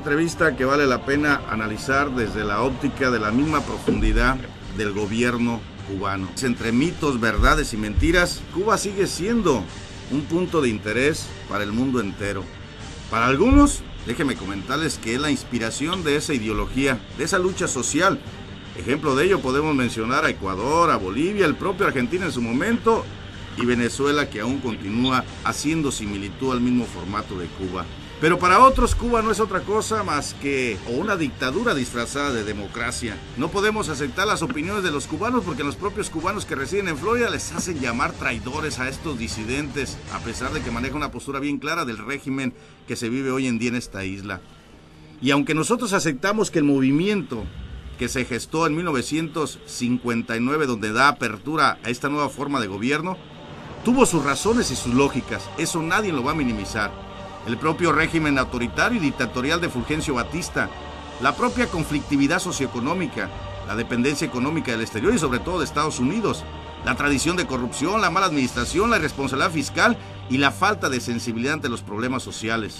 entrevista que vale la pena analizar desde la óptica de la misma profundidad del gobierno cubano. Entre mitos, verdades y mentiras, Cuba sigue siendo un punto de interés para el mundo entero. Para algunos, déjenme comentarles que es la inspiración de esa ideología, de esa lucha social. Ejemplo de ello podemos mencionar a Ecuador, a Bolivia, el propio Argentina en su momento y Venezuela, que aún continúa haciendo similitud al mismo formato de Cuba. Pero para otros Cuba no es otra cosa más que una dictadura disfrazada de democracia. No podemos aceptar las opiniones de los cubanos porque los propios cubanos que residen en Florida les hacen llamar traidores a estos disidentes, a pesar de que maneja una postura bien clara del régimen que se vive hoy en día en esta isla. Y aunque nosotros aceptamos que el movimiento que se gestó en 1959, donde da apertura a esta nueva forma de gobierno, tuvo sus razones y sus lógicas, eso nadie lo va a minimizar. El propio régimen autoritario y dictatorial de Fulgencio Batista, la propia conflictividad socioeconómica, la dependencia económica del exterior y sobre todo de Estados Unidos, la tradición de corrupción, la mala administración, la irresponsabilidad fiscal y la falta de sensibilidad ante los problemas sociales.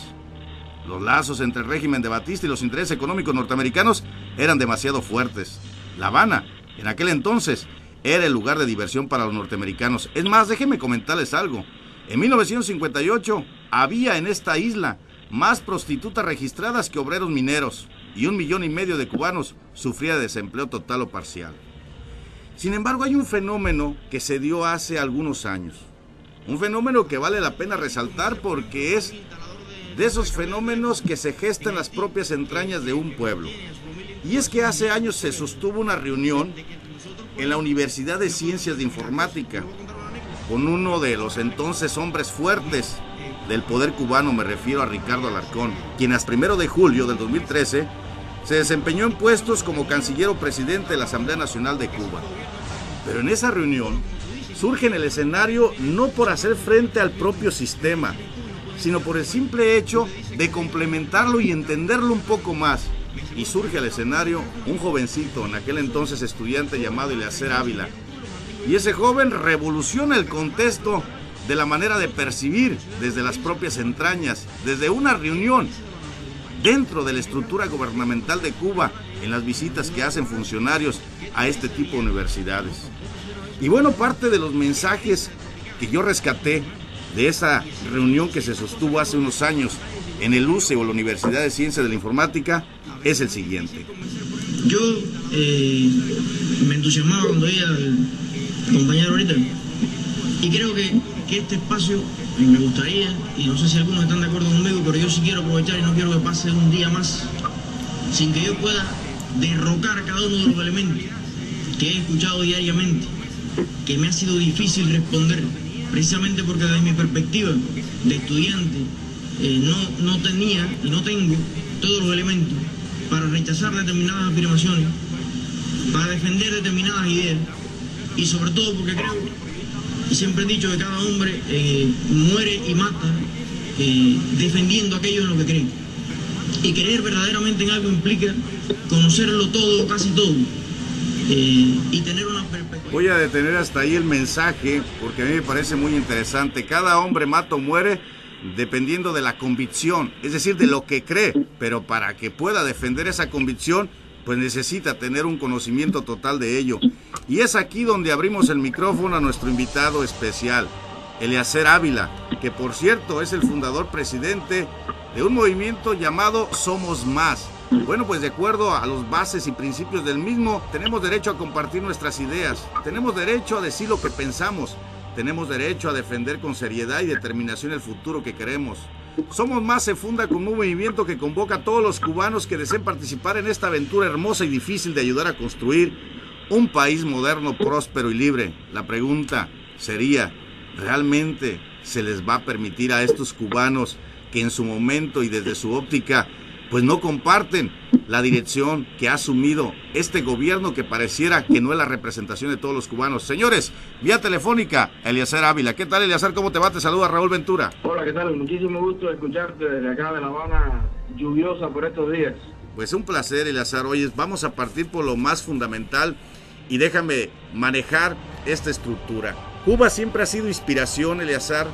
Los lazos entre el régimen de Batista y los intereses económicos norteamericanos eran demasiado fuertes. La Habana, en aquel entonces, era el lugar de diversión para los norteamericanos. Es más, déjenme comentarles algo. En 1958 había en esta isla más prostitutas registradas que obreros mineros y 1,5 millones de cubanos sufría de desempleo total o parcial. Sin embargo, hay un fenómeno que se dio hace algunos años. Un fenómeno que vale la pena resaltar porque es de esos fenómenos que se gestan en las propias entrañas de un pueblo. Y es que hace años se sostuvo una reunión en la Universidad de Ciencias de Informática con uno de los entonces hombres fuertes del poder cubano, me refiero a Ricardo Alarcón, quien hasta 1 de julio del 2013 se desempeñó en puestos como canciller o presidente de la Asamblea Nacional de Cuba. Pero en esa reunión surge en el escenario no por hacer frente al propio sistema, sino por el simple hecho de complementarlo y entenderlo un poco más. Y surge al escenario un jovencito, en aquel entonces estudiante, llamado Eliezer Ávila. Y ese joven revoluciona el contexto de la manera de percibir desde las propias entrañas, desde una reunión dentro de la estructura gubernamental de Cuba, en las visitas que hacen funcionarios a este tipo de universidades. Y bueno, parte de los mensajes que yo rescaté de esa reunión que se sostuvo hace unos años en el UCE o la Universidad de Ciencias de la Informática es el siguiente. Yo me entusiasmaba cuando veía al compañero ahorita y creo que este espacio me gustaría, y no sé si algunos están de acuerdo conmigo, pero yo sí quiero aprovechar y no quiero que pase un día más sin que yo pueda derrocar cada uno de los elementos que he escuchado diariamente, que me ha sido difícil responder, precisamente porque desde mi perspectiva de estudiante no tenía y no tengo todos los elementos para rechazar determinadas afirmaciones, para defender determinadas ideas, y sobre todo porque creo, y siempre he dicho que cada hombre muere y mata defendiendo aquello en lo que cree. Y creer verdaderamente en algo implica conocerlo todo, casi todo, y tener una perspectiva. Voy a detener hasta ahí el mensaje porque a mí me parece muy interesante. Cada hombre mata o muere dependiendo de la convicción, es decir, de lo que cree, pero para que pueda defender esa convicción, pues necesita tener un conocimiento total de ello. Y es aquí donde abrimos el micrófono a nuestro invitado especial, Eliezer Ávila, que por cierto es el fundador presidente de un movimiento llamado Somos Más. Bueno, pues de acuerdo a los bases y principios del mismo, tenemos derecho a compartir nuestras ideas, tenemos derecho a decir lo que pensamos, tenemos derecho a defender con seriedad y determinación el futuro que queremos. Somos Más se funda como un movimiento que convoca a todos los cubanos que deseen participar en esta aventura hermosa y difícil de ayudar a construir un país moderno, próspero y libre. La pregunta sería, ¿realmente se les va a permitir a estos cubanos que en su momento y desde su óptica pues no comparten la dirección que ha asumido este gobierno que pareciera que no es la representación de todos los cubanos? Señores, vía telefónica, Eliezer Ávila. ¿Qué tal, Eliezer? ¿Cómo te va? Te saluda Raúl Ventura. Hola, ¿qué tal? Muchísimo gusto escucharte desde acá de La Habana, lluviosa por estos días. Pues un placer, Eliezer. Oye, vamos a partir por lo más fundamental y déjame manejar esta estructura. Cuba siempre ha sido inspiración, Eliezer,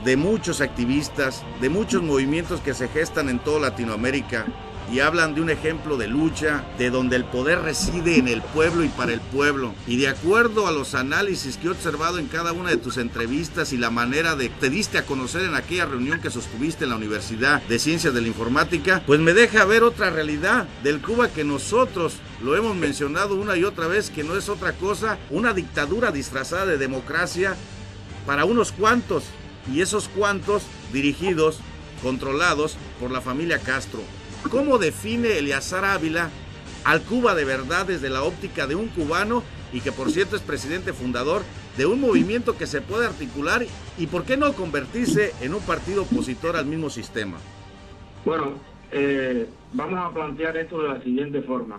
de muchos activistas, de muchos movimientos que se gestan en toda Latinoamérica, y hablan de un ejemplo de lucha, de donde el poder reside en el pueblo y para el pueblo. Y de acuerdo a los análisis que he observado en cada una de tus entrevistas y la manera de que te diste a conocer en aquella reunión que sostuviste en la Universidad de Ciencias de la Informática, pues me deja ver otra realidad del Cuba que nosotros lo hemos mencionado una y otra vez, que no es otra cosa, una dictadura disfrazada de democracia para unos cuantos, y esos cuantos dirigidos, controlados por la familia Castro. ¿Cómo define Eleazar Ávila al Cuba de verdad desde la óptica de un cubano y que por cierto es presidente fundador de un movimiento que se puede articular y por qué no convertirse en un partido opositor al mismo sistema? Bueno, vamos a plantear esto de la siguiente forma.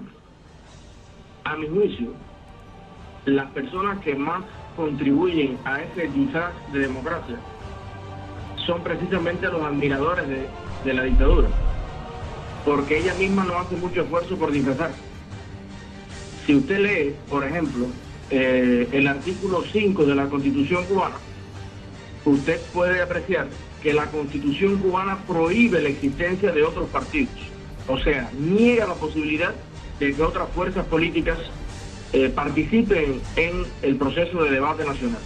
A mi juicio, las personas que más contribuyen a ese disfraz de democracia son precisamente los admiradores de la dictadura, porque ella misma no hace mucho esfuerzo por disfrazarse. Si usted lee, por ejemplo, el artículo 5 de la Constitución cubana, usted puede apreciar que la Constitución cubana prohíbe la existencia de otros partidos, o sea, niega la posibilidad de que otras fuerzas políticas participen en el proceso de debate nacional.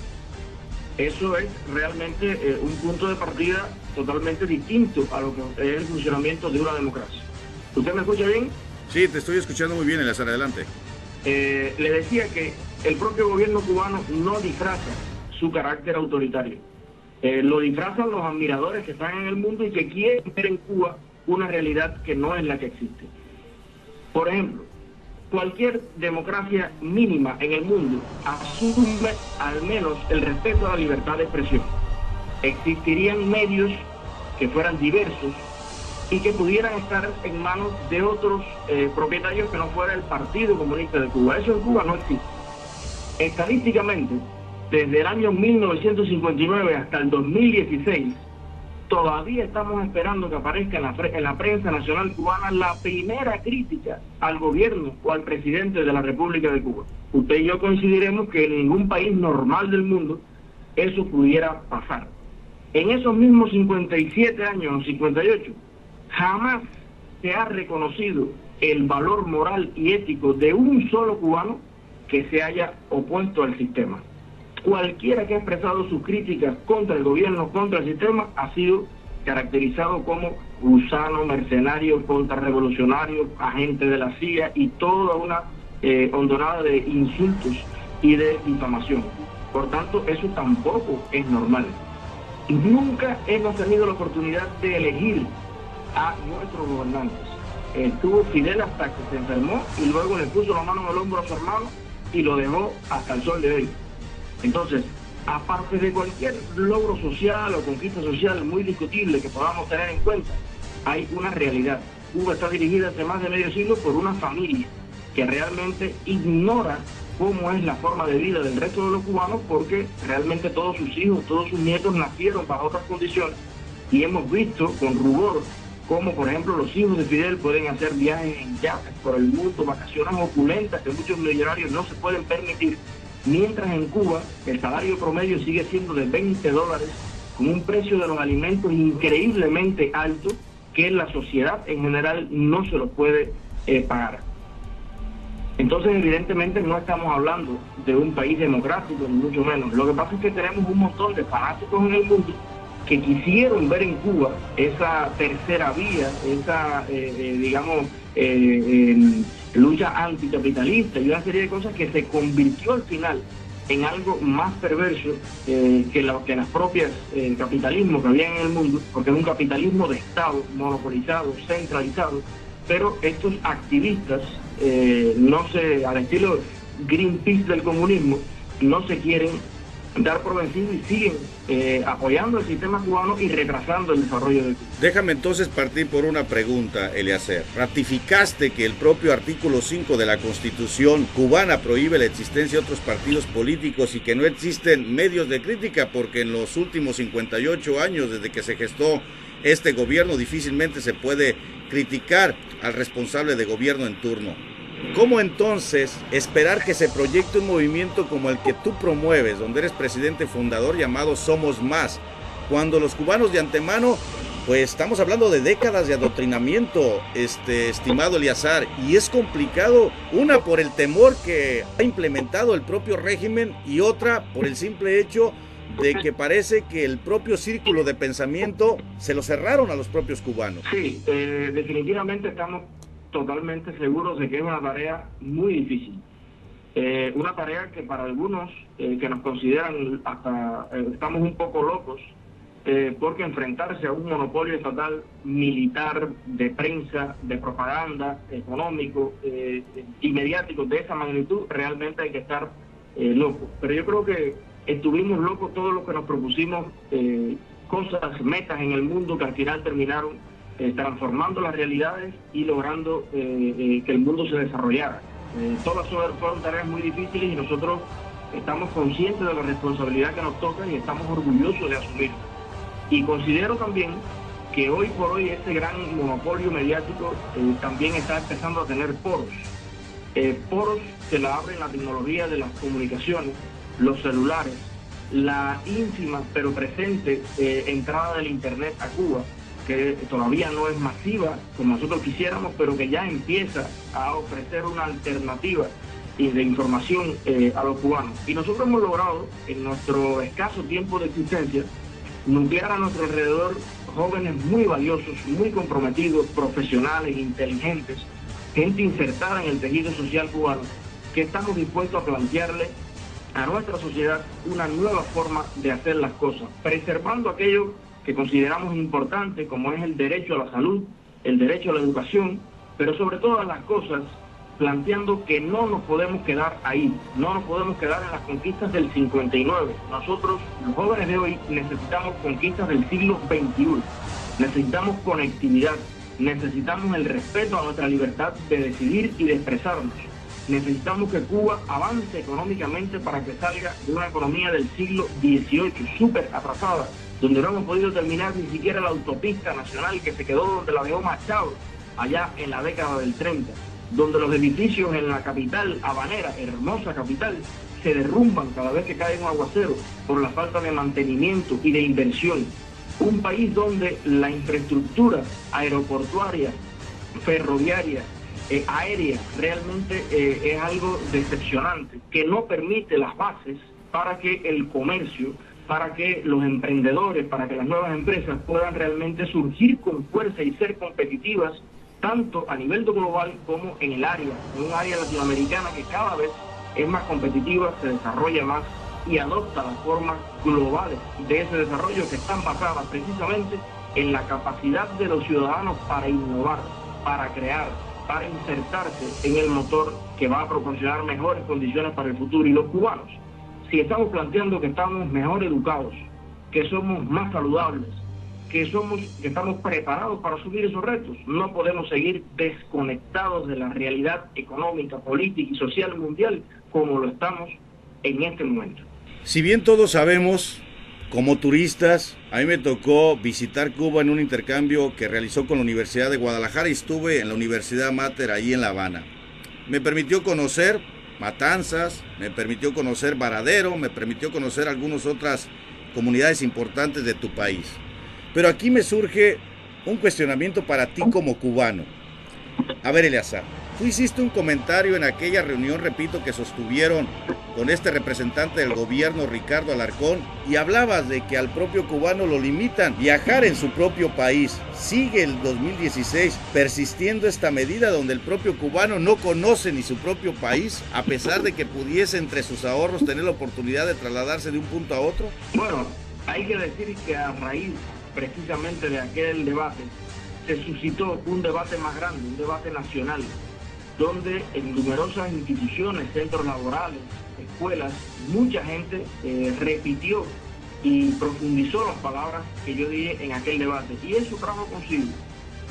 Eso es realmente un punto de partida totalmente distinto a lo que es el funcionamiento de una democracia. ¿Usted me escucha bien? Sí, te estoy escuchando muy bien, Eleazar, adelante. Le decía que el propio gobierno cubano no disfraza su carácter autoritario. Lo disfrazan los admiradores que están en el mundo y que quieren ver en Cuba una realidad que no es la que existe. Por ejemplo, cualquier democracia mínima en el mundo asume al menos el respeto a la libertad de expresión. Existirían medios que fueran diversos y que pudieran estar en manos de otros propietarios que no fuera el Partido Comunista de Cuba. Eso en Cuba no existe. Estadísticamente, desde el año 1959 hasta el 2016, todavía estamos esperando que aparezca en la prensa nacional cubana la primera crítica al gobierno o al presidente de la República de Cuba. Usted y yo coincidiremos que en ningún país normal del mundo eso pudiera pasar. En esos mismos 57 años o 58, jamás se ha reconocido el valor moral y ético de un solo cubano que se haya opuesto al sistema. Cualquiera que ha expresado sus críticas contra el gobierno, contra el sistema, ha sido caracterizado como gusano, mercenario, contrarrevolucionario, agente de la CIA y toda una hondonada de insultos y de difamación. Por tanto, eso tampoco es normal. Nunca hemos tenido la oportunidad de elegir a nuestros gobernantes. Estuvo Fidel hasta que se enfermó y luego le puso la mano en el hombro a su hermano y lo dejó hasta el sol de hoy. Entonces, aparte de cualquier logro social o conquista social muy discutible que podamos tener en cuenta, hay una realidad. Cuba está dirigida hace más de medio siglo por una familia que realmente ignora cómo es la forma de vida del resto de los cubanos, porque realmente todos sus hijos, todos sus nietos nacieron bajo otras condiciones, y hemos visto con rubor cómo, por ejemplo, los hijos de Fidel pueden hacer viajes en yates por el mundo, vacaciones opulentas que muchos millonarios no se pueden permitir, mientras en Cuba el salario promedio sigue siendo de $20, con un precio de los alimentos increíblemente alto que la sociedad en general no se los puede pagar. Entonces, evidentemente, no estamos hablando de un país democrático, ni mucho menos. Lo que pasa es que tenemos un montón de fanáticos en el mundo que quisieron ver en Cuba esa tercera vía, esa, lucha anticapitalista y una serie de cosas que se convirtió al final en algo más perverso que las propias capitalismos que había en el mundo, porque es un capitalismo de Estado, monopolizado, centralizado, pero estos activistas, al estilo Greenpeace del comunismo, no se quieren dar por vencidos y siguen apoyando el sistema cubano y retrasando el desarrollo de Cuba. Déjame entonces partir por una pregunta, Eleazar. Ratificaste que el propio artículo 5 de la Constitución cubana prohíbe la existencia de otros partidos políticos y que no existen medios de crítica, porque en los últimos 58 años desde que se gestó este gobierno difícilmente se puede criticar al responsable de gobierno en turno. ¿Cómo entonces esperar que se proyecte un movimiento como el que tú promueves, donde eres presidente fundador, llamado Somos Más, cuando los cubanos de antemano pues estamos hablando de décadas de adoctrinamiento, estimado Eleazar, y es complicado, una por el temor que ha implementado el propio régimen y otra por el simple hecho de que parece que el propio círculo de pensamiento se lo cerraron a los propios cubanos. Sí, definitivamente estamos totalmente seguros de que es una tarea muy difícil. Una tarea que para algunos que nos consideran hasta estamos un poco locos, porque enfrentarse a un monopolio estatal militar, de prensa, de propaganda, económico y mediático de esa magnitud, realmente hay que estar loco. Pero yo creo que estuvimos locos todos los que nos propusimos cosas, metas en el mundo que al final terminaron transformando las realidades y logrando que el mundo se desarrollara. Todas fueron tareas muy difíciles y nosotros estamos conscientes de la responsabilidad que nos toca y estamos orgullosos de asumirla. Y considero también que hoy por hoy este gran monopolio mediático también está empezando a tener poros. Poros que la abren la tecnología de las comunicaciones, los celulares, la ínfima pero presente entrada del Internet a Cuba, que todavía no es masiva como nosotros quisiéramos, pero que ya empieza a ofrecer una alternativa de información a los cubanos. Y nosotros hemos logrado, en nuestro escaso tiempo de existencia, nuclear a nuestro alrededor jóvenes muy valiosos, muy comprometidos, profesionales, inteligentes, gente insertada en el tejido social cubano, que estamos dispuestos a plantearle a nuestra sociedad una nueva forma de hacer las cosas, preservando aquello que consideramos importante, como es el derecho a la salud, el derecho a la educación, pero sobre todas las cosas planteando que no nos podemos quedar ahí, no nos podemos quedar en las conquistas del 59. Nosotros, los jóvenes de hoy, necesitamos conquistas del siglo XXI, necesitamos conectividad, necesitamos el respeto a nuestra libertad de decidir y de expresarnos. Necesitamos que Cuba avance económicamente para que salga de una economía del siglo XVIII, súper atrasada, donde no hemos podido terminar ni siquiera la autopista nacional que se quedó donde la dejó Machado, allá en la década del 30, donde los edificios en la capital habanera, hermosa capital, se derrumban cada vez que cae un aguacero por la falta de mantenimiento y de inversión. Un país donde la infraestructura aeroportuaria, ferroviaria, aérea, realmente es algo decepcionante, que no permite las bases para que el comercio, para que los emprendedores, para que las nuevas empresas puedan realmente surgir con fuerza y ser competitivas, tanto a nivel global como en el área, en un área latinoamericana que cada vez es más competitiva, se desarrolla más y adopta las formas globales de ese desarrollo que están basadas precisamente en la capacidad de los ciudadanos para innovar, para crear, para insertarse en el motor que va a proporcionar mejores condiciones para el futuro. Y los cubanos, si estamos planteando que estamos mejor educados, que somos más saludables, que estamos preparados para asumir esos retos, no podemos seguir desconectados de la realidad económica, política y social mundial como lo estamos en este momento. Si bien todos sabemos, como turistas, a mí me tocó visitar Cuba en un intercambio que realizó con la Universidad de Guadalajara y estuve en la Universidad Mater ahí en La Habana. Me permitió conocer Matanzas, me permitió conocer Varadero, me permitió conocer algunas otras comunidades importantes de tu país. Pero aquí me surge un cuestionamiento para ti como cubano. A ver, Eleazar, tú hiciste un comentario en aquella reunión, repito, que sostuvieron con este representante del gobierno, Ricardo Alarcón, y hablabas de que al propio cubano lo limitan viajar en su propio país. Sigue el 2016 persistiendo esta medida donde el propio cubano no conoce ni su propio país, a pesar de que pudiese entre sus ahorros tener la oportunidad de trasladarse de un punto a otro. Bueno, hay que decir que a raíz precisamente de aquel debate se suscitó un debate más grande, un debate nacional, donde en numerosas instituciones, centros laborales, escuelas, mucha gente repitió y profundizó las palabras que yo dije en aquel debate. Y eso trajo consigo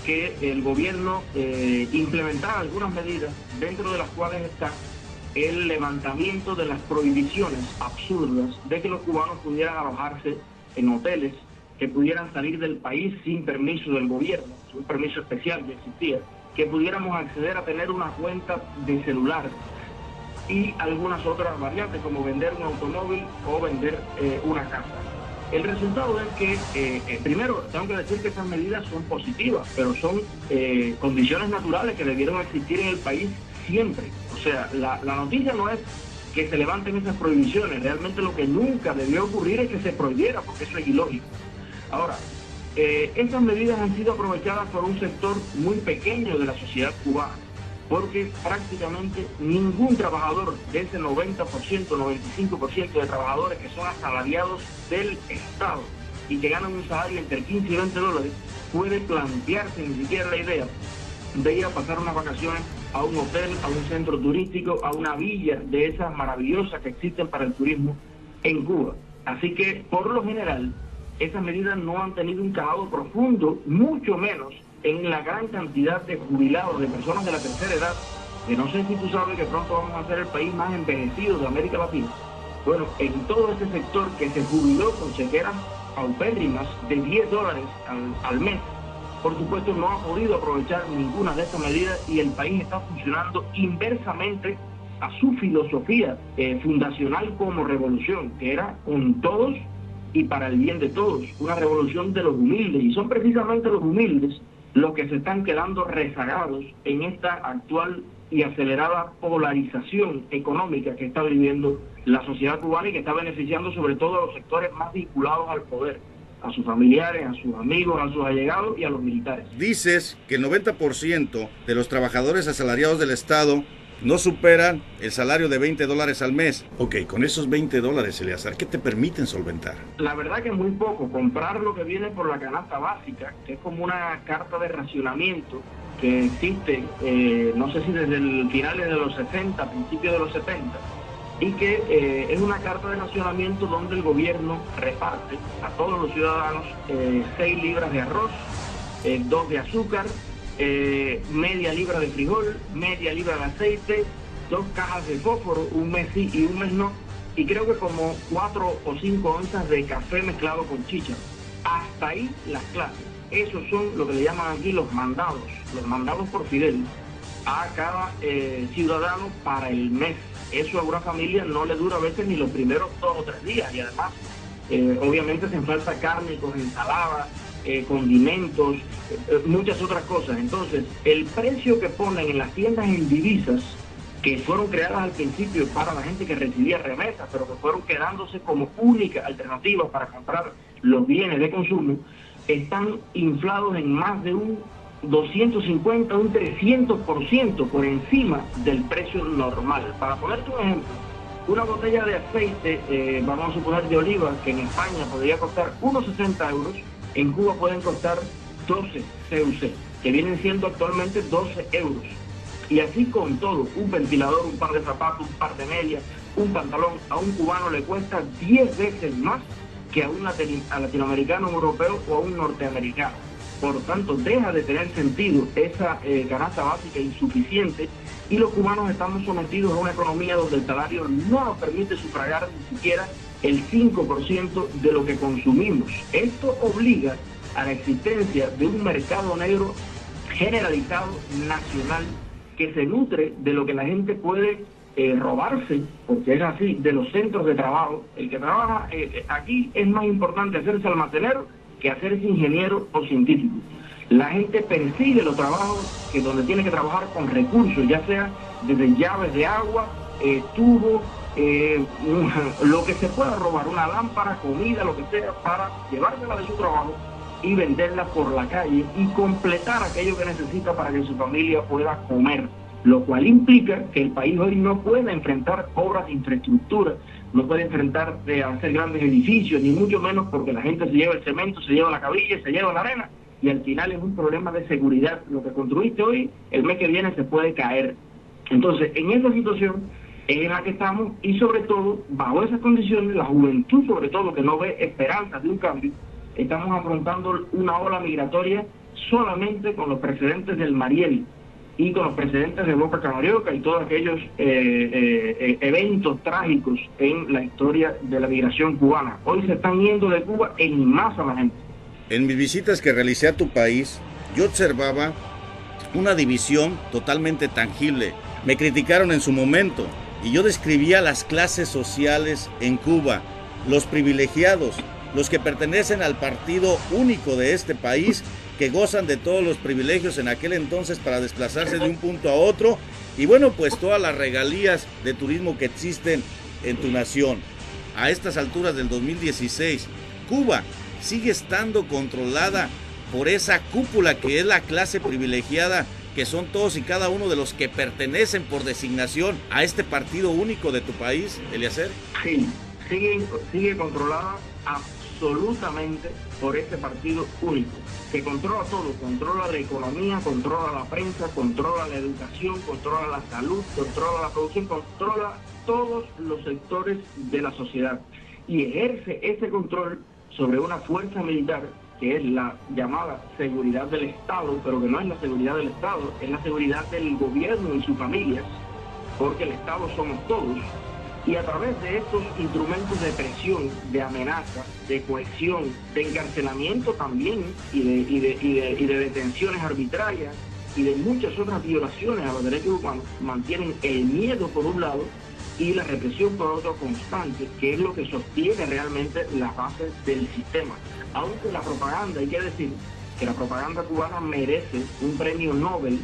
que el gobierno implementara algunas medidas, dentro de las cuales está el levantamiento de las prohibiciones absurdas de que los cubanos pudieran alojarse en hoteles, que pudieran salir del país sin permiso del gobierno, un permiso especial que existía, que pudiéramos acceder a tener una cuenta de celular y algunas otras variantes como vender un automóvil o vender una casa. El resultado es que, primero, tengo que decir que esas medidas son positivas, pero son condiciones naturales que debieron existir en el país siempre. O sea, la noticia no es que se levanten esas prohibiciones, realmente lo que nunca debió ocurrir es que se prohibiera, porque eso es ilógico. Ahora, estas medidas han sido aprovechadas por un sector muy pequeño de la sociedad cubana, porque prácticamente ningún trabajador de ese 90%, 95% de trabajadores que son asalariados del Estado y que ganan un salario entre 15 y 20 dólares, puede plantearse ni siquiera la idea de ir a pasar unas vacaciones a un hotel, a un centro turístico, a una villa de esas maravillosas que existen para el turismo en Cuba. Así que, por lo general, esas medidas no han tenido un calado profundo, mucho menos en la gran cantidad de jubilados, de personas de la tercera edad, que no sé si tú sabes que pronto vamos a ser el país más envejecido de América Latina. Bueno, en todo ese sector que se jubiló con chequeras paupérrimas de $10 al mes, por supuesto no ha podido aprovechar ninguna de estas medidas y el país está funcionando inversamente a su filosofía fundacional como revolución, que era con todos y para el bien de todos, una revolución de los humildes, y son precisamente los humildes los que se están quedando rezagados en esta actual y acelerada polarización económica que está viviendo la sociedad cubana y que está beneficiando sobre todo a los sectores más vinculados al poder, a sus familiares, a sus amigos, a sus allegados y a los militares. Dices que el 90% de los trabajadores asalariados del Estado no superan el salario de $20 al mes. Ok, con esos $20, Eleazar, ¿qué te permiten solventar? La verdad que muy poco. Comprar lo que viene por la canasta básica, que es como una carta de racionamiento que existe, no sé si desde el finales de los 60, principios de los 70, y que es una carta de racionamiento donde el gobierno reparte a todos los ciudadanos 6 libras de arroz, 2 de azúcar, media libra de frijol, media libra de aceite, 2 cajas de fósforo, un mes sí y un mes no, y creo que como 4 o 5 onzas de café mezclado con chicha. Hasta ahí las clases. Esos son lo que le llaman aquí los mandados por Fidel a cada ciudadano para el mes. Eso a una familia no le dura a veces ni los primeros 2 o 3 días, y además obviamente hacen falta cárnicos, ensaladas, condimentos, muchas otras cosas. Entonces, el precio que ponen en las tiendas en divisas, que fueron creadas al principio para la gente que recibía remesas, pero que fueron quedándose como única alternativa para comprar los bienes de consumo, están inflados en más de un 250, un 300% por encima del precio normal. Para ponerte un ejemplo, una botella de aceite, vamos a suponer de oliva, que en España podría costar unos 60 euros, en Cuba pueden costar 12 CUC, que vienen siendo actualmente 12 euros. Y así con todo, un ventilador, un par de zapatos, un par de medias, un pantalón, a un cubano le cuesta 10 veces más que a un latinoamericano, un europeo o a un norteamericano. Por tanto, deja de tener sentido esa canasta básica insuficiente, y los cubanos estamos sometidos a una economía donde el salario no nos permite sufragar ni siquiera el 5% de lo que consumimos. Esto obliga a la existencia de un mercado negro generalizado, nacional, que se nutre de lo que la gente puede robarse, porque es así, de los centros de trabajo. El que trabaja aquí es más importante hacerse almacenero que hacerse ingeniero o científico. La gente persigue los trabajos que donde tiene que trabajar con recursos, ya sea desde llaves de agua, tubos, lo que se pueda robar, una lámpara, comida, lo que sea, para llevársela de su trabajo y venderla por la calle y completar aquello que necesita para que su familia pueda comer, lo cual implica que el país hoy no puede enfrentar obras de infraestructura, no puede enfrentar de hacer grandes edificios, ni mucho menos porque la gente se lleva el cemento, se lleva la cabilla, se lleva la arena, y al final es un problema de seguridad. Lo que construiste hoy, el mes que viene se puede caer. Entonces, en esa situación es en la que estamos, y sobre todo, bajo esas condiciones, la juventud sobre todo, que no ve esperanzas de un cambio, estamos afrontando una ola migratoria solamente con los precedentes del Mariel y con los precedentes de Boca Camarioca y todos aquellos eventos trágicos en la historia de la migración cubana. Hoy se están yendo de Cuba en masa la gente. En mis visitas que realicé a tu país, yo observaba una división totalmente tangible. Me criticaron en su momento y yo describía las clases sociales en Cuba, los privilegiados los que pertenecen al partido único de este país, que gozan de todos los privilegios en aquel entonces para desplazarse de un punto a otro, y bueno, pues todas las regalías de turismo que existen en tu nación. A estas alturas del 2016, Cuba sigue estando controlada por esa cúpula que es la clase privilegiada, que son todos y cada uno de los que pertenecen por designación a este partido único de tu país, Eliezer. Sí, sigue controlada absolutamente por este partido único, que controla todo, controla la economía, controla la prensa, controla la educación, controla la salud, controla la producción, controla todos los sectores de la sociedad y ejerce ese control sobre una fuerza militar que es la llamada seguridad del Estado, pero que no es la seguridad del Estado, es la seguridad del gobierno y sus familias, porque el Estado somos todos. Y a través de estos instrumentos de presión, de amenaza, de coerción, de encarcelamiento también y de detenciones arbitrarias y de muchas otras violaciones a los derechos humanos, mantienen el miedo por un lado y la represión por otro constante, que es lo que sostiene realmente las bases del sistema. Aunque la propaganda, hay que decir que la propaganda cubana merece un premio Nobel,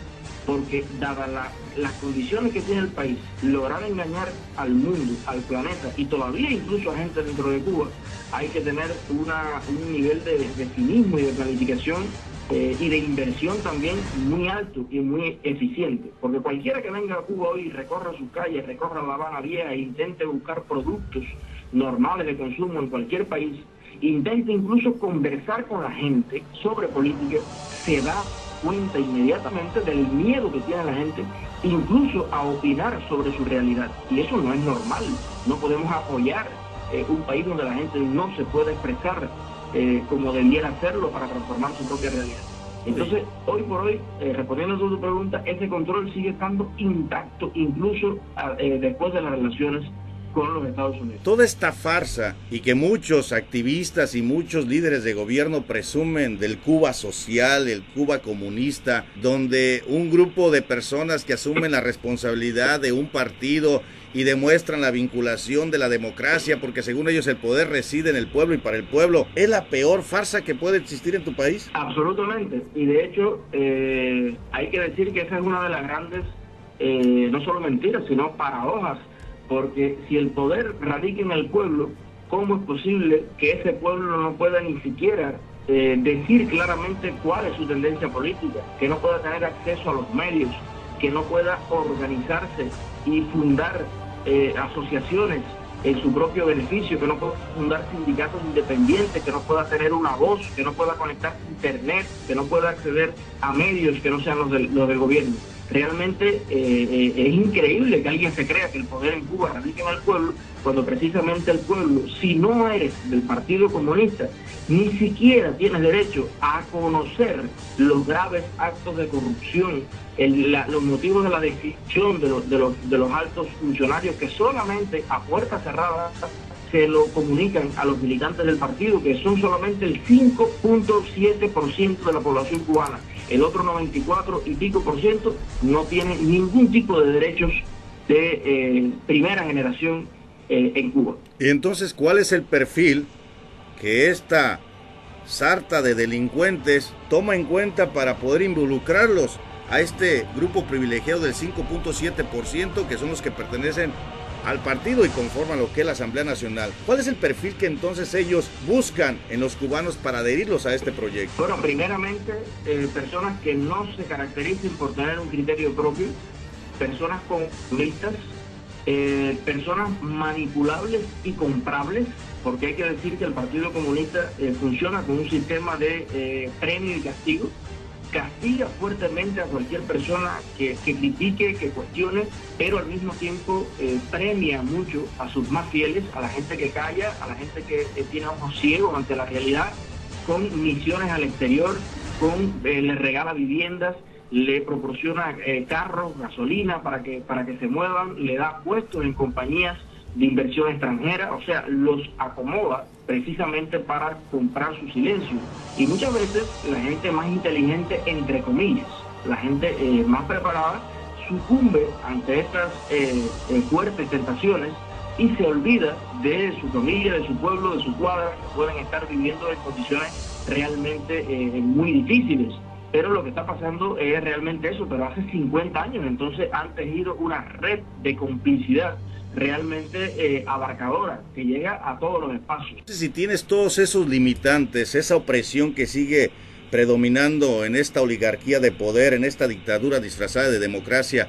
porque dadas las condiciones que tiene el país, lograr engañar al mundo, al planeta y todavía incluso a gente dentro de Cuba, hay que tener un nivel de cinismo y de planificación y de inversión también muy alto y muy eficiente, porque cualquiera que venga a Cuba hoy, recorra sus calles, recorra La Habana Vieja e intente buscar productos normales de consumo en cualquier país, intente incluso conversar con la gente sobre política, se da cuenta inmediatamente del miedo que tiene la gente, incluso a opinar sobre su realidad. Y eso no es normal. No podemos apoyar un país donde la gente no se puede expresar como debiera hacerlo para transformar su propia realidad. Entonces, hoy por hoy, respondiendo a tu pregunta, ese control sigue estando intacto, incluso después de las relaciones con los Estados Unidos. Toda esta farsa, y que muchos activistas y muchos líderes de gobierno presumen del Cuba social, el Cuba comunista, donde un grupo de personas que asumen la responsabilidad de un partido y demuestran la vinculación de la democracia, porque según ellos el poder reside en el pueblo y para el pueblo, ¿es la peor farsa que puede existir en tu país? Absolutamente, y de hecho hay que decir que esa es una de las grandes, no solo mentiras, sino paradojas, porque si el poder radica en el pueblo, ¿cómo es posible que ese pueblo no pueda ni siquiera decir claramente cuál es su tendencia política, que no pueda tener acceso a los medios, que no pueda organizarse y fundar asociaciones en su propio beneficio, que no pueda fundar sindicatos independientes, que no pueda tener una voz, que no pueda conectarse a internet, que no pueda acceder a medios que no sean los del gobierno? Realmente es increíble que alguien se crea que el poder en Cuba radica en el pueblo, cuando precisamente el pueblo, si no eres del Partido Comunista, ni siquiera tienes derecho a conocer los graves actos de corrupción, los motivos de la decisión de los altos funcionarios, que solamente a puertas cerradas se lo comunican a los militantes del partido, que son solamente el 5.7% de la población cubana. El otro 94 y pico por ciento no tiene ningún tipo de derechos de primera generación en Cuba. Y entonces, ¿cuál es el perfil que esta sarta de delincuentes toma en cuenta para poder involucrarlos a este grupo privilegiado del 5.7%, que son los que pertenecen al partido y conforman lo que es la Asamblea Nacional? ¿Cuál es el perfil que entonces ellos buscan en los cubanos para adherirlos a este proyecto? Bueno, primeramente, personas que no se caractericen por tener un criterio propio, personas comunistas, personas manipulables y comprables, porque hay que decir que el Partido Comunista funciona con un sistema de premio y castigo. Castiga fuertemente a cualquier persona que critique, que cuestione, pero al mismo tiempo premia mucho a sus más fieles, a la gente que calla, a la gente que tiene ojos ciegos ante la realidad, con misiones al exterior, le regala viviendas, le proporciona carros, gasolina para que se muevan, le da puestos en compañías de inversión extranjera, o sea, los acomoda precisamente para comprar su silencio. Y muchas veces la gente más inteligente, entre comillas, la gente más preparada, sucumbe ante estas fuertes tentaciones y se olvida de su familia, de su pueblo, de su cuadra, que pueden estar viviendo en condiciones realmente muy difíciles. Pero lo que está pasando es realmente eso, pero hace 50 años, entonces han tejido una red de complicidad realmente abarcadora, que llega a todos los espacios. Si tienes todos esos limitantes, esa opresión que sigue predominando en esta oligarquía de poder, en esta dictadura disfrazada de democracia,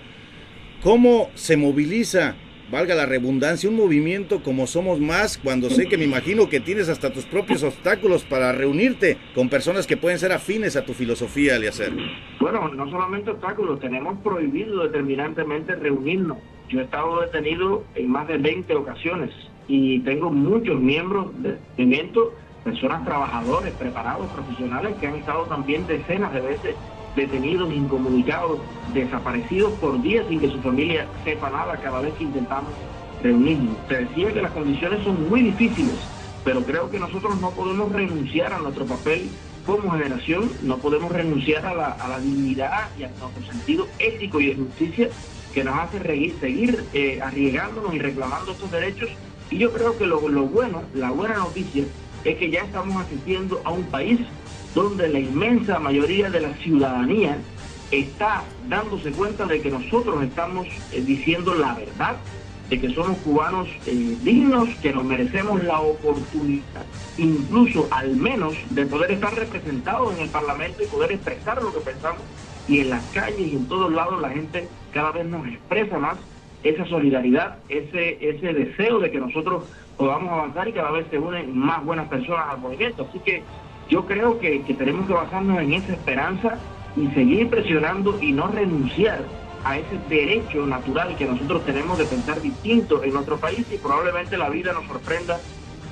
¿cómo se moviliza, valga la redundancia, un movimiento como Somos Más, cuando sé que me imagino que tienes hasta tus propios obstáculos para reunirte con personas que pueden ser afines a tu filosofía, Eliezer? Bueno, no solamente obstáculos, tenemos prohibido determinantemente reunirnos. Yo he estado detenido en más de 20 ocasiones y tengo muchos miembros del movimiento, personas trabajadores, preparados, profesionales, que han estado también decenas de veces detenidos, incomunicados, desaparecidos por días sin que su familia sepa nada cada vez que intentamos reunirnos. Te decía que las condiciones son muy difíciles, pero creo que nosotros no podemos renunciar a nuestro papel como generación, no podemos renunciar a la dignidad y a nuestro sentido ético y de justicia que nos hace seguir arriesgándonos y reclamando estos derechos. Y yo creo que lo bueno, la buena noticia, es que ya estamos asistiendo a un país donde la inmensa mayoría de la ciudadanía está dándose cuenta de que nosotros estamos diciendo la verdad, de que somos cubanos dignos, que nos merecemos la oportunidad, incluso al menos, de poder estar representados en el Parlamento y poder expresar lo que pensamos. Y en las calles y en todos lados la gente cada vez nos expresa más esa solidaridad, ese deseo de que nosotros podamos avanzar, y cada vez se unen más buenas personas al movimiento. Así que yo creo que tenemos que basarnos en esa esperanza y seguir presionando y no renunciar a ese derecho natural que nosotros tenemos de pensar distinto en nuestro país, y probablemente la vida nos sorprenda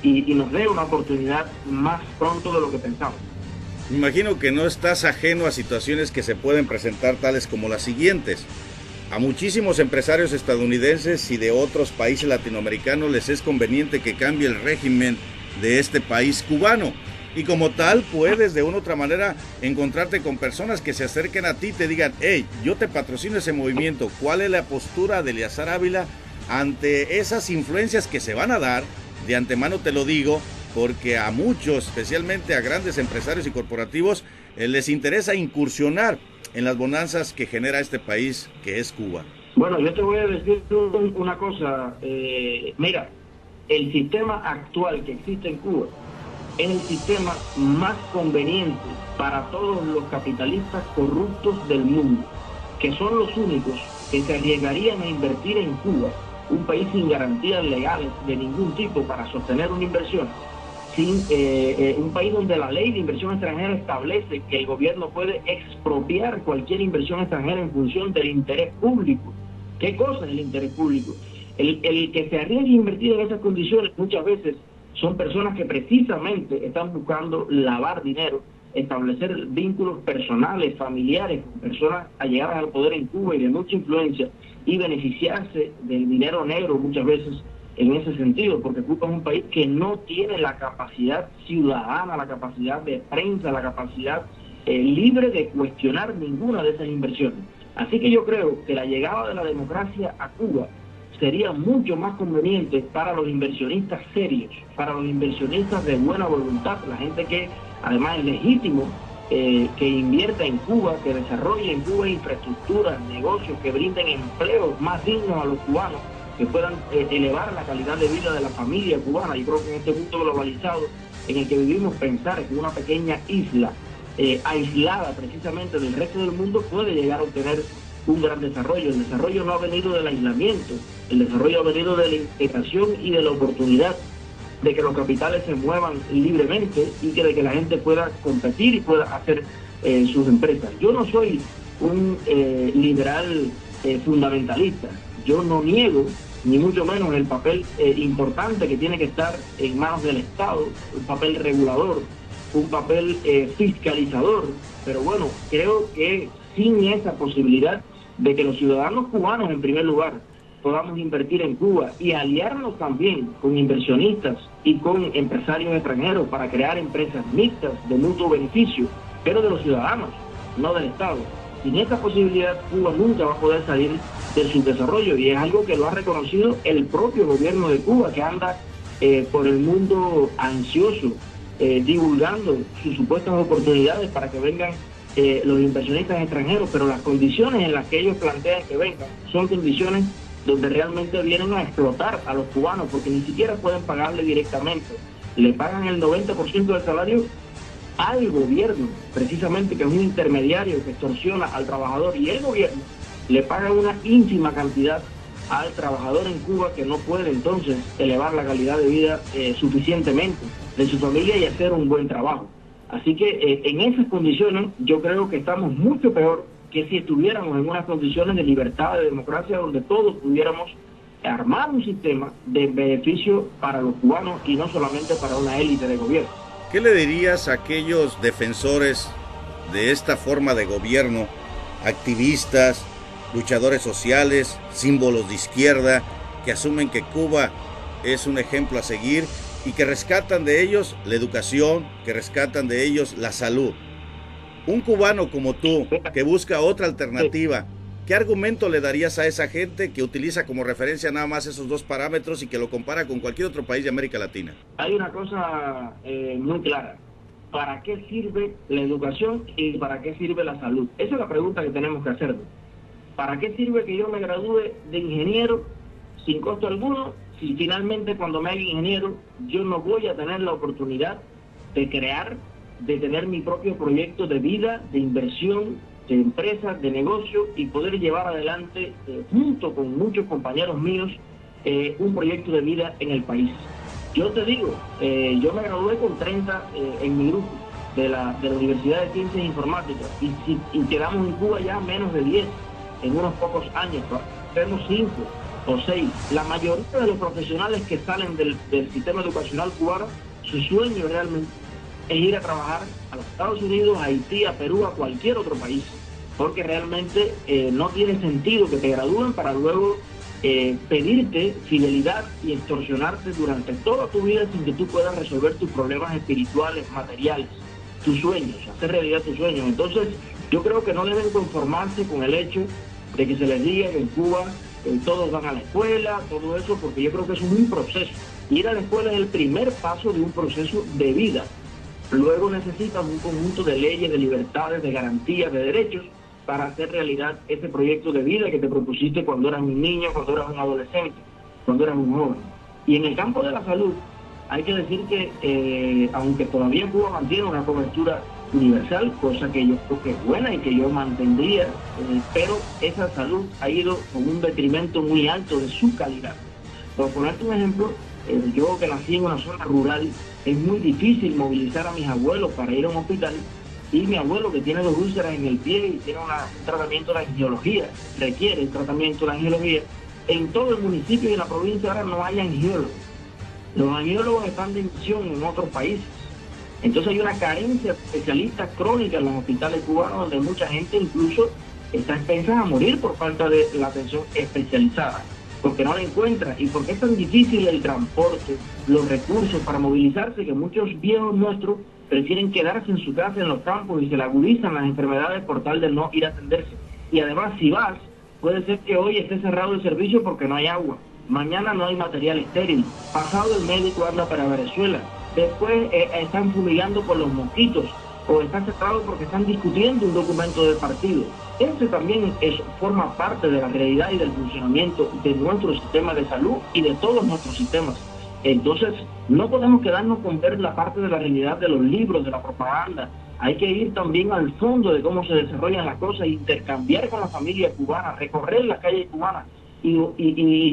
y nos dé una oportunidad más pronto de lo que pensamos. Me imagino que no estás ajeno a situaciones que se pueden presentar, tales como las siguientes. A muchísimos empresarios estadounidenses y de otros países latinoamericanos les es conveniente que cambie el régimen de este país cubano. Y como tal, puedes de una u otra manera encontrarte con personas que se acerquen a ti y te digan: hey, yo te patrocino ese movimiento. ¿Cuál es la postura de Eleazar Ávila ante esas influencias que se van a dar? De antemano te lo digo, porque a muchos, especialmente a grandes empresarios y corporativos, les interesa incursionar en las bonanzas que genera este país que es Cuba. Bueno, yo te voy a decir una cosa. Mira, el sistema actual que existe en Cuba es el sistema más conveniente para todos los capitalistas corruptos del mundo, que son los únicos que se arriesgarían a invertir en Cuba, un país sin garantías legales de ningún tipo para sostener una inversión, un país donde la ley de inversión extranjera establece que el gobierno puede expropiar cualquier inversión extranjera en función del interés público. ¿Qué cosa es el interés público? El que se arriesgue a invertir en esas condiciones muchas veces son personas que precisamente están buscando lavar dinero, establecer vínculos personales, familiares, con personas allegadas al poder en Cuba y de mucha influencia, y beneficiarse del dinero negro muchas veces en ese sentido, porque Cuba es un país que no tiene la capacidad ciudadana, la capacidad de prensa, la capacidad libre de cuestionar ninguna de esas inversiones. Así que yo creo que la llegada de la democracia a Cuba sería mucho más conveniente para los inversionistas serios, para los inversionistas de buena voluntad, la gente que además es legítimo que invierta en Cuba, que desarrolle en Cuba infraestructuras, negocios, que brinden empleos más dignos a los cubanos, que puedan elevar la calidad de vida de la familia cubana. Yo creo que en este mundo globalizado en el que vivimos, pensar que una pequeña isla aislada precisamente del resto del mundo puede llegar a obtener un gran desarrollo. El desarrollo no ha venido del aislamiento, el desarrollo ha venido de la integración y de la oportunidad de que los capitales se muevan libremente y de que la gente pueda competir y pueda hacer sus empresas. Yo no soy un liberal fundamentalista, yo no niego ni mucho menos el papel importante que tiene que estar en manos del Estado, un papel regulador, un papel fiscalizador, pero bueno, creo que sin esa posibilidad de que los ciudadanos cubanos en primer lugar podamos invertir en Cuba y aliarnos también con inversionistas y con empresarios extranjeros para crear empresas mixtas de mutuo beneficio, pero de los ciudadanos, no del Estado. sin esa posibilidad Cuba nunca va a poder salir del subdesarrollo, y es algo que lo ha reconocido el propio gobierno de Cuba, que anda por el mundo ansioso, divulgando sus supuestas oportunidades para que vengan los inversionistas extranjeros, pero las condiciones en las que ellos plantean que vengan son condiciones donde realmente vienen a explotar a los cubanos, porque ni siquiera pueden pagarle directamente. Le pagan el 90% del salario al gobierno, precisamente, que es un intermediario que extorsiona al trabajador, y el gobierno le paga una ínfima cantidad al trabajador en Cuba, que no puede entonces elevar la calidad de vida suficientemente de su familia y hacer un buen trabajo. Así que en esas condiciones yo creo que estamos mucho peor que si estuviéramos en unas condiciones de libertad, de democracia, donde todos pudiéramos armar un sistema de beneficio para los cubanos y no solamente para una élite de gobierno. ¿Qué le dirías a aquellos defensores de esta forma de gobierno, activistas, luchadores sociales, símbolos de izquierda, que asumen que Cuba es un ejemplo a seguir y que rescatan de ellos la educación, que rescatan de ellos la salud? Un cubano como tú, que busca otra alternativa, ¿qué argumento le darías a esa gente que utiliza como referencia nada más esos dos parámetros y que lo compara con cualquier otro país de América Latina? Hay una cosa muy clara. ¿Para qué sirve la educación y para qué sirve la salud? Esa es la pregunta que tenemos que hacernos. ¿Para qué sirve que yo me gradúe de ingeniero sin costo alguno si finalmente cuando me haga ingeniero yo no voy a tener la oportunidad de crear, de tener mi propio proyecto de vida, de inversión, de empresa, de negocio, y poder llevar adelante junto con muchos compañeros míos un proyecto de vida en el país? Yo te digo, yo me gradué con 30 en mi grupo de la Universidad de Ciencias Informáticas, y quedamos en Cuba ya menos de 10 en unos pocos años, tenemos 5 o 6. La mayoría de los profesionales que salen del sistema educacional cubano, su sueño realmente es ir a trabajar a los Estados Unidos, a Haití, a Perú, a cualquier otro país, porque realmente no tiene sentido que te gradúen para luego pedirte fidelidad y extorsionarte durante toda tu vida sin que tú puedas resolver tus problemas espirituales, materiales, tus sueños, hacer realidad tus sueños. Entonces, yo creo que no deben conformarse con el hecho de que se les diga que en Cuba todos van a la escuela, todo eso, porque yo creo que eso es un proceso. Ir a la escuela es el primer paso de un proceso de vida. Luego necesitas un conjunto de leyes, de libertades, de garantías, de derechos para hacer realidad ese proyecto de vida que te propusiste cuando eras un niño, cuando eras un adolescente, cuando eras un joven. Y en el campo de la salud, hay que decir que aunque todavía Cuba mantiene una cobertura universal, cosa que yo creo que es buena y que yo mantendría, pero esa salud ha ido con un detrimento muy alto de su calidad. Por ponerte un ejemplo, yo que nací en una zona rural, es muy difícil movilizar a mis abuelos para ir a un hospital, y mi abuelo, que tiene 2 úlceras en el pie y tiene un tratamiento de angiología, requiere el tratamiento de angiología, en todo el municipio y en la provincia ahora no hay angiólogos. Los angiólogos están de misión en otros países. Entonces hay una carencia de especialistas crónica en los hospitales cubanos, donde mucha gente incluso está expensa a morir por falta de la atención especializada, porque no la encuentra. Y porque es tan difícil el transporte, los recursos para movilizarse, que muchos viejos nuestros prefieren quedarse en su casa, en los campos, y se le agudizan las enfermedades por tal de no ir a atenderse. Y además, si vas, puede ser que hoy esté cerrado el servicio porque no hay agua, mañana no hay material estéril, pasado el médico anda para Venezuela, después están fumigando por los mosquitos, o están cerrados porque están discutiendo un documento del partido. Eso también forma parte de la realidad y del funcionamiento de nuestro sistema de salud y de todos nuestros sistemas. Entonces, no podemos quedarnos con ver la parte de la realidad de los libros, de la propaganda. Hay que ir también al fondo de cómo se desarrollan las cosas, intercambiar con la familia cubana, recorrer las calles cubanas y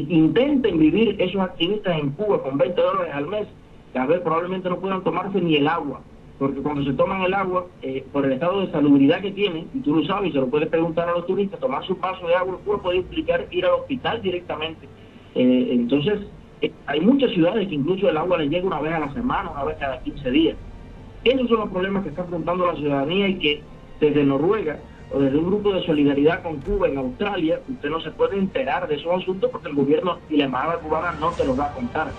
intenten vivir esos activistas en Cuba con $20 al mes, que a ver, probablemente no puedan tomarse ni el agua, porque cuando se toman el agua, por el estado de salubridad que tienen, y tú lo sabes y se lo puedes preguntar a los turistas, tomar su vaso de agua en Cuba puede implicar ir al hospital directamente. Entonces, hay muchas ciudades que incluso el agua les llega una vez a la semana, una vez cada 15 días. Esos son los problemas que está afrontando la ciudadanía, y que desde Noruega o desde un grupo de solidaridad con Cuba en Australia, usted no se puede enterar de esos asuntos porque el gobierno y la embajada cubana no te los va a contar.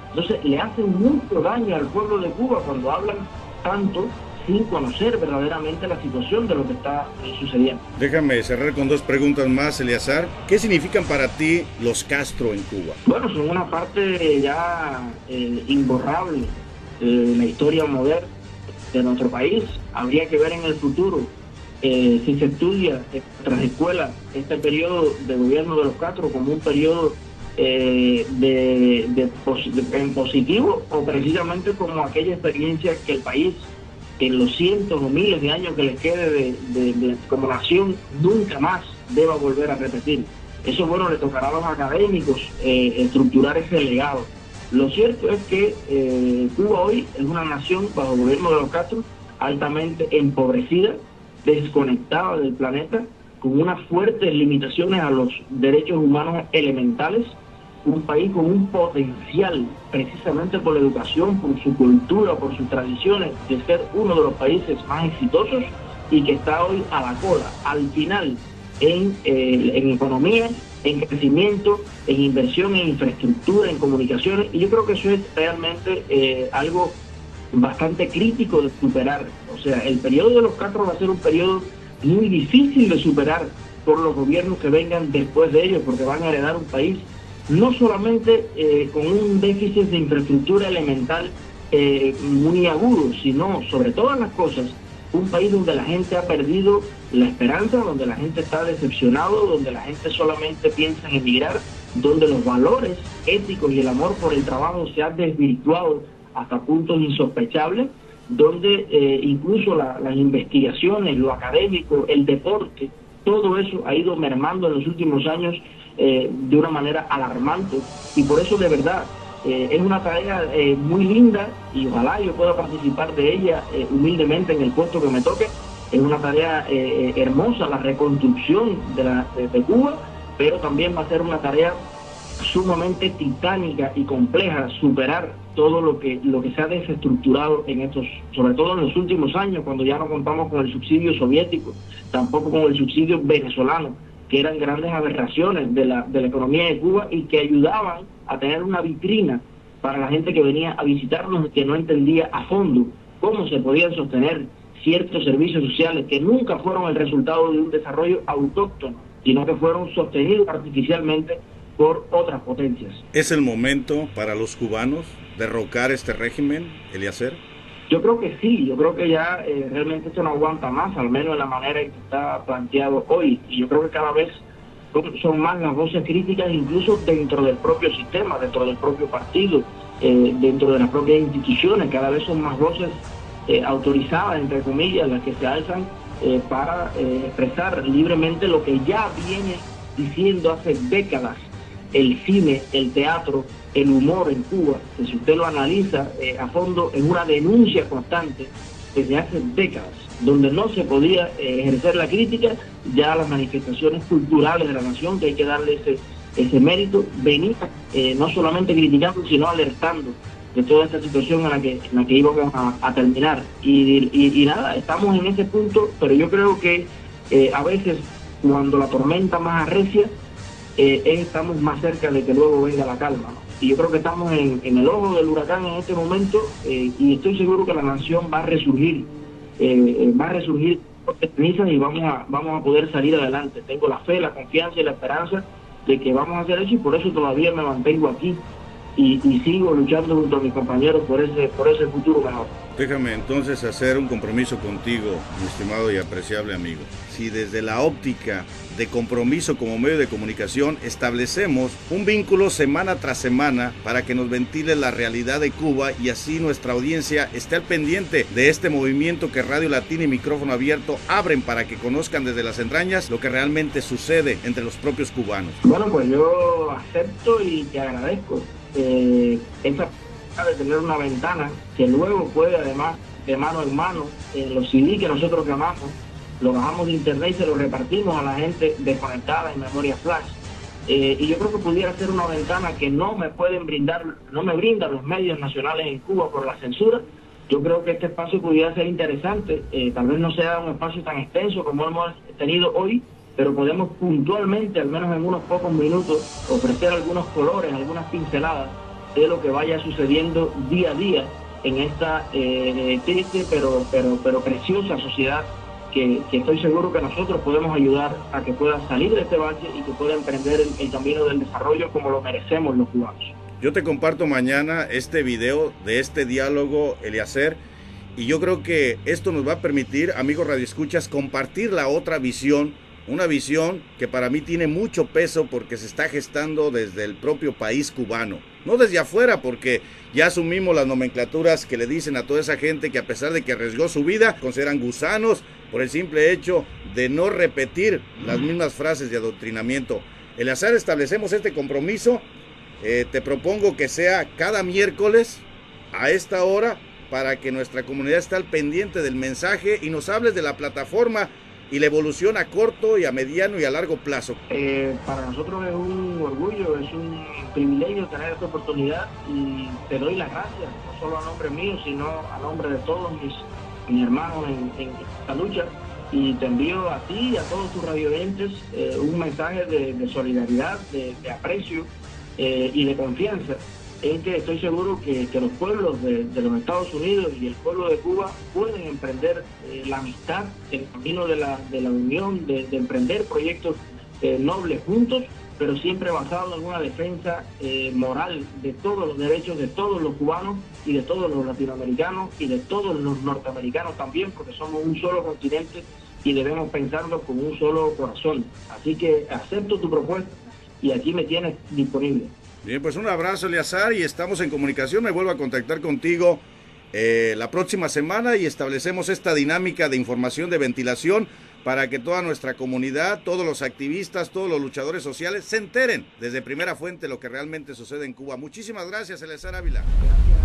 Entonces le hacen mucho daño al pueblo de Cuba cuando hablan tanto sin conocer verdaderamente la situación de lo que está sucediendo. Déjame cerrar con dos preguntas más, Eleazar. ¿Qué significan para ti los Castro en Cuba? Bueno, son una parte ya imborrable de la historia moderna de nuestro país. Habría que ver en el futuro si se estudia en nuestras escuelas este periodo de gobierno de los Castro como un periodo en positivo, o precisamente como aquella experiencia que el país, en los cientos o miles de años que les quede como nación, nunca más deba volver a repetir. Eso, bueno, le tocará a los académicos estructurar ese legado. Lo cierto es que Cuba hoy es una nación bajo el gobierno de los Castro altamente empobrecida, desconectada del planeta, con unas fuertes limitaciones a los derechos humanos elementales, un país con un potencial, precisamente por la educación, por su cultura, por sus tradiciones, de ser uno de los países más exitosos, y que está hoy a la cola, al final, en economía, en crecimiento, en inversión, en infraestructura, en comunicaciones, y yo creo que eso es realmente algo bastante crítico de superar. O sea, el periodo de los Castro va a ser un periodo muy difícil de superar por los gobiernos que vengan después de ellos, porque van a heredar un país no solamente con un déficit de infraestructura elemental muy agudo, sino, sobre todas las cosas, un país donde la gente ha perdido la esperanza, donde la gente está decepcionado, donde la gente solamente piensa en emigrar, donde los valores éticos y el amor por el trabajo se han desvirtuado hasta puntos insospechables, donde incluso las investigaciones, lo académico, el deporte, todo eso ha ido mermando en los últimos años de una manera alarmante. Y por eso, de verdad, es una tarea muy linda, y ojalá yo pueda participar de ella humildemente en el puesto que me toque. Es una tarea hermosa, la reconstrucción de Cuba, pero también va a ser una tarea sumamente titánica y compleja, superar todo lo que se ha desestructurado en estos, sobre todo en los últimos años, cuando ya no contamos con el subsidio soviético, tampoco con el subsidio venezolano, que eran grandes aberraciones de la economía de Cuba y que ayudaban a tener una vitrina para la gente que venía a visitarnos y que no entendía a fondo cómo se podían sostener ciertos servicios sociales que nunca fueron el resultado de un desarrollo autóctono, sino que fueron sostenidos artificialmente por otras potencias. ¿Es el momento para los cubanos derrocar este régimen, Eleazar? Yo creo que sí, yo creo que ya realmente esto no aguanta más, al menos en la manera en que está planteado hoy, y yo creo que cada vez son más las voces críticas, incluso dentro del propio sistema, dentro del propio partido, dentro de las propias instituciones. Cada vez son más voces autorizadas, entre comillas, las que se alzan para expresar libremente lo que ya viene diciendo hace décadas el cine, el teatro, el humor en Cuba, que si usted lo analiza a fondo, es una denuncia constante desde hace décadas, donde no se podía ejercer la crítica. Ya las manifestaciones culturales de la nación, que hay que darle ese mérito, venía no solamente criticando, sino alertando de toda esta situación en la que íbamos a terminar. Y nada, estamos en ese punto, pero yo creo que a veces, cuando la tormenta más arrecia, estamos más cerca de que luego venga la calma, ¿no? Y yo creo que estamos en el ojo del huracán en este momento, y estoy seguro que la nación va a resurgir por cenizas, y vamos a poder salir adelante. Tengo la fe, la confianza y la esperanza de que vamos a hacer eso, y por eso todavía me mantengo aquí y sigo luchando junto a mis compañeros por ese futuro mejor. Déjame entonces hacer un compromiso contigo, mi estimado y apreciable amigo. Si desde la óptica de compromiso como medio de comunicación establecemos un vínculo semana tras semana para que nos ventile la realidad de Cuba, y así nuestra audiencia esté al pendiente de este movimiento que Radio Latina y Micrófono Abierto abren para que conozcan desde las entrañas lo que realmente sucede entre los propios cubanos. Bueno, pues yo acepto y te agradezco esa de tener una ventana que luego puede, además, de mano en mano, los CD que nosotros llamamos, lo bajamos de internet y se lo repartimos a la gente desconectada en memoria flash. Y yo creo que pudiera ser una ventana que no me brindan los medios nacionales en Cuba por la censura. Yo creo que este espacio pudiera ser interesante, tal vez no sea un espacio tan extenso como hemos tenido hoy, pero podemos puntualmente, al menos en unos pocos minutos, ofrecer algunos colores, algunas pinceladas de lo que vaya sucediendo día a día en esta triste pero preciosa sociedad que estoy seguro que nosotros podemos ayudar a que pueda salir de este bache y que pueda emprender el camino del desarrollo como lo merecemos los cubanos. Yo te comparto mañana este video de este diálogo, Eliezer, y yo creo que esto nos va a permitir, amigos radioescuchas, compartir la otra visión, una visión que para mí tiene mucho peso porque se está gestando desde el propio país cubano, no desde afuera, porque ya asumimos las nomenclaturas que le dicen a toda esa gente que a pesar de que arriesgó su vida, consideran gusanos por el simple hecho de no repetir las mismas frases de adoctrinamiento. Eliezer, establecemos este compromiso, te propongo que sea cada miércoles a esta hora para que nuestra comunidad esté al pendiente del mensaje y nos hables de la plataforma y la evolución a corto y a mediano y a largo plazo. Para nosotros es un orgullo, es un privilegio tener esta oportunidad y te doy las gracias, no solo a nombre mío, sino a nombre de todos mis hermanos en esta lucha, y te envío a ti y a todos tus radioyentes un mensaje de solidaridad, de aprecio y de confianza en que estoy seguro que los pueblos de los Estados Unidos y el pueblo de Cuba pueden emprender la amistad, el camino de la unión, de emprender proyectos nobles juntos, pero siempre basados en una defensa moral de todos los derechos de todos los cubanos y de todos los latinoamericanos y de todos los norteamericanos también, porque somos un solo continente y debemos pensarlo con un solo corazón. Así que acepto tu propuesta y aquí me tienes disponible. Bien, pues un abrazo, Eliezer, y estamos en comunicación. Me vuelvo a contactar contigo la próxima semana y establecemos esta dinámica de información, de ventilación, para que toda nuestra comunidad, todos los activistas, todos los luchadores sociales se enteren desde primera fuente lo que realmente sucede en Cuba. Muchísimas gracias, Eliezer Ávila. Gracias.